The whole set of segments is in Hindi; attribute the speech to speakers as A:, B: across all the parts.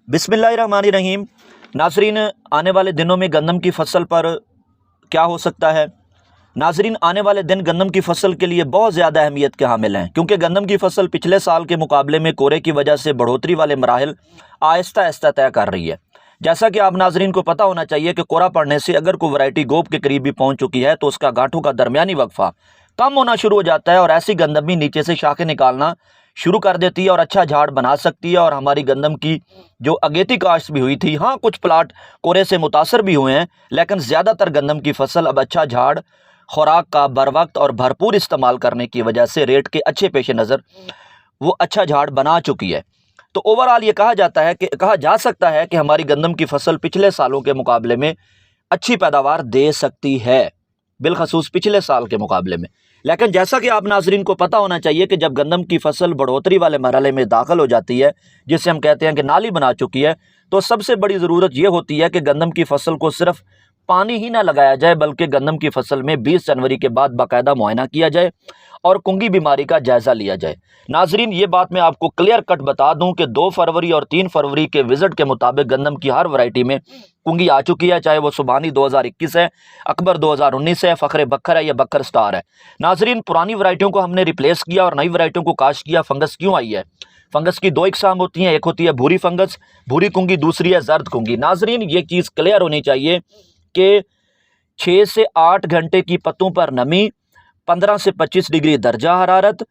A: बिस्मिल्लाहिर्रहमानिर्रहीम। नाज़रीन, आने वाले दिनों में गंदम की फसल पर क्या हो सकता है। नाज़रीन, आने वाले दिन गंदम की फसल के लिए बहुत ज़्यादा अहमियत के हामिल हैं, क्योंकि गंदम की फसल पिछले साल के मुकाबले में कोरे की वजह से बढ़ोतरी वाले मराहिल आहिस्ता आहिस्ता तय कर रही है। जैसा कि आप नाज़रीन को पता होना चाहिए कि कोरा पड़ने से अगर कोई वैरायटी गोब के करीब भी पहुँच चुकी है तो उसका गांठों का दरमियानी वक्फा कम होना शुरू हो जाता है और ऐसी गंदम भी नीचे से शाखें निकालना शुरू कर देती है और अच्छा झाड़ बना सकती है। और हमारी गंदम की जो अगेती काश्त भी हुई थी, हाँ कुछ प्लाट कोरे से मुतासर भी हुए हैं, लेकिन ज़्यादातर गंदम की फसल अब अच्छा झाड़, खुराक का बर वक्त और भरपूर इस्तेमाल करने की वजह से रेट के अच्छे पेश नज़र वो अच्छा झाड़ बना चुकी है। तो ओवरऑल ये कहा जा सकता है कि हमारी गंदम की फसल पिछले सालों के मुकाबले में अच्छी पैदावार दे सकती है, बिलखसूस पिछले साल के मुकाबले में। लेकिन जैसा कि आप नाजरीन को पता होना चाहिए कि जब गंदम की फसल बढ़ोतरी वाले मरहले में दाखिल हो जाती है, जिसे हम कहते हैं कि नाली बना चुकी है, तो सबसे बड़ी ज़रूरत यह होती है कि गंदम की फसल को सिर्फ पानी ही ना लगाया जाए, बल्कि गंदम की फसल में 20 जनवरी के बाद बाकायदा मुआयना किया जाए और कुंगी बीमारी का जायज़ा लिया जाए। नाजरीन, ये बात मैं आपको क्लियर कट बता दूं कि 2 फरवरी और 3 फरवरी के विज़िट के मुताबिक गंदम की हर वैरायटी में कुंगी आ चुकी है, चाहे वो सुबहानी 2021 है, अकबर 2019 है, फ़ख्र बकर है या बकर स्टार है। नाजरीन, पुरानी वैरायटियों को हमने रिप्लेस किया और नई वैरायटियों को काश्त किया। फंगस क्यों आई है? फंगस की 2 इकसाम होती हैं, एक होती है भूरी फंगस, भूरी कुंगी, दूसरी है जर्द कुंगी। नाजरीन, ये चीज़ क्लियर होनी चाहिए कि 6 से 8 घंटे की पत्तों पर नमी, 15 से 25 डिग्री दर्जा हरारत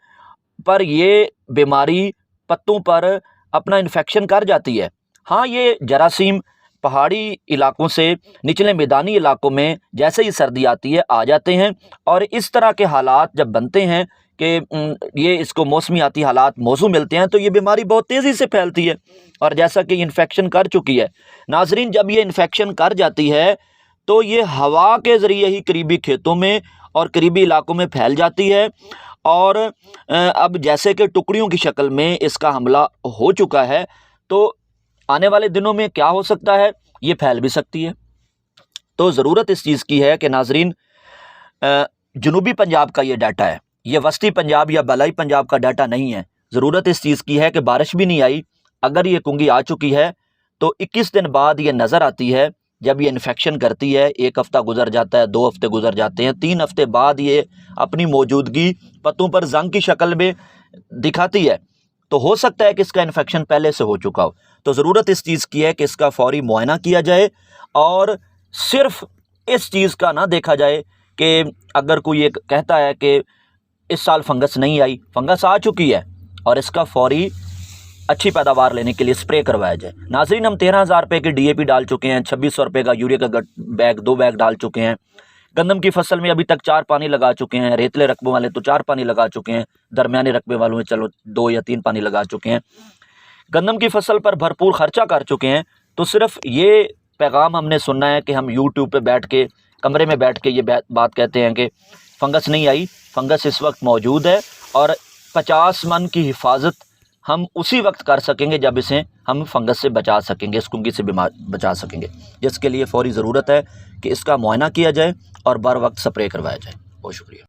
A: पर ये बीमारी पत्तों पर अपना इन्फेक्शन कर जाती है। हाँ, ये जरासीम पहाड़ी इलाकों से निचले मैदानी इलाकों में जैसे ही सर्दी आती है आ जाते हैं और इस तरह के हालात जब बनते हैं कि ये इसको मौसमियाती हालात मौजू मिलते हैं तो ये बीमारी बहुत तेज़ी से फैलती है और जैसा कि इन्फेक्शन कर चुकी है। नाजरीन, जब ये इन्फेक्शन कर जाती है तो ये हवा के ज़रिए ही करीबी खेतों में और करीबी इलाकों में फैल जाती है और अब जैसे कि टुकड़ियों की शक्ल में इसका हमला हो चुका है, तो आने वाले दिनों में क्या हो सकता है, ये फैल भी सकती है। तो ज़रूरत इस चीज़ की है कि नाजरीन, जनूबी पंजाब का ये डाटा है, ये वस्ती पंजाब या बलाई पंजाब का डाटा नहीं है। ज़रूरत इस चीज़ की है कि बारिश भी नहीं आई, अगर ये कुंगी आ चुकी है तो 21 दिन बाद ये नज़र आती है। जब ये इन्फेक्शन करती है, 1 हफ़्ता गुजर जाता है, 2 हफ़्ते गुजर जाते हैं, 3 हफ़्ते बाद ये अपनी मौजूदगी पत्तों पर जंग की शक्ल में दिखाती है, तो हो सकता है कि इसका इन्फेक्शन पहले से हो चुका हो। तो ज़रूरत इस चीज़ की है कि इसका फौरी मुआयना किया जाए और सिर्फ इस चीज़ का ना देखा जाए कि अगर कोई ये कहता है कि इस साल फंगस नहीं आई, फंगस आ चुकी है और इसका फौरी अच्छी पैदावार लेने के लिए स्प्रे करवाया जाए। नाजरीन, हम 13,000 रुपये की DAP डाल चुके हैं, 2600 रुपये का यूरिया का बैग 2 बैग डाल चुके हैं। गंदम की फसल में अभी तक 4 पानी लगा चुके हैं। रेतले रकबों वाले तो 4 पानी लगा चुके हैं, दरमियाने रकबे वालों में चलो 2 या 3 पानी लगा चुके हैं। गंदम की फसल पर भरपूर खर्चा कर चुके हैं। तो सिर्फ ये पैगाम हमने सुनना है कि हम यूट्यूब पे बैठ के, कमरे में बैठ के ये बात कहते हैं कि फंगस नहीं आई। फंगस इस वक्त मौजूद है और 50 मन की हिफाजत हम उसी वक्त कर सकेंगे जब इसे हम फंगस से बचा सकेंगे, इस कुंगी से बीमार बचा सकेंगे, जिसके लिए फौरी ज़रूरत है कि इसका मुआयना किया जाए और बर वक्त स्प्रे करवाया जाए। बहुत शुक्रिया।